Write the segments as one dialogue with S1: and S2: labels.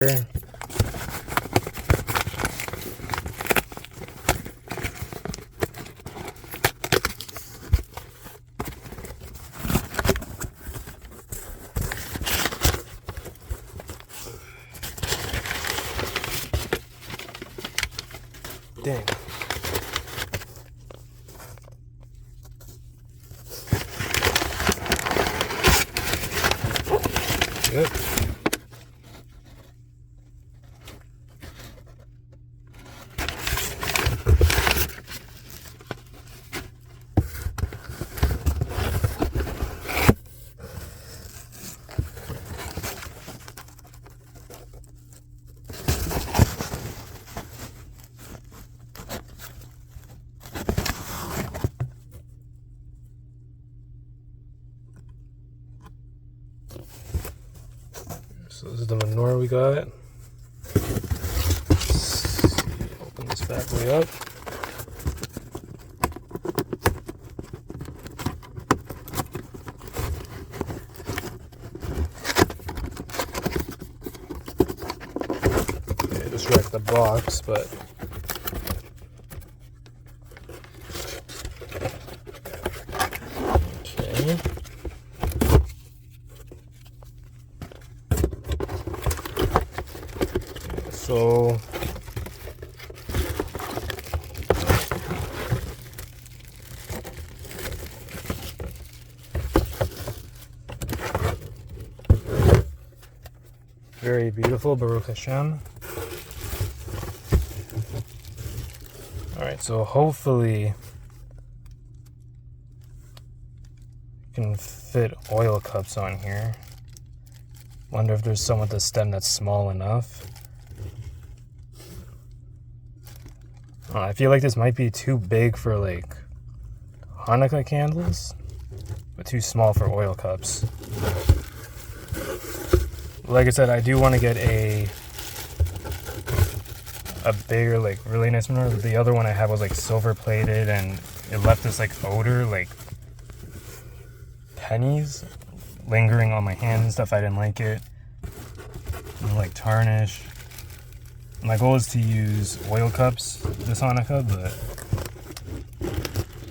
S1: Dang. Yep. So this is the menorah we got. Let's open this bad boy up. Okay, just wrecked the box, but okay. So very beautiful, Baruch Hashem. Alright, so hopefully you can fit oil cups on here. Wonder if there's some with the stem that's small enough. I feel like this might be too big for like Hanukkah candles, but too small for oil cups. Like I said, I do want to get a bigger, like really nice menorah. The other one I had was like silver plated and it left this like odor, like pennies lingering on my hands and stuff. I didn't like it. And, like tarnish. My goal is to use oil cups this Hanukkah, but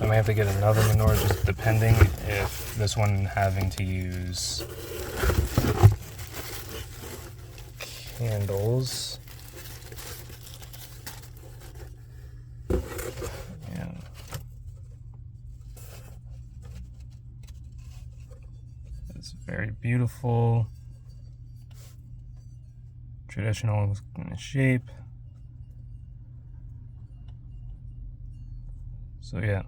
S1: I might have to get another menorah just depending if this one having to use candles. Yeah. It's very beautiful. Traditional shape. So yeah.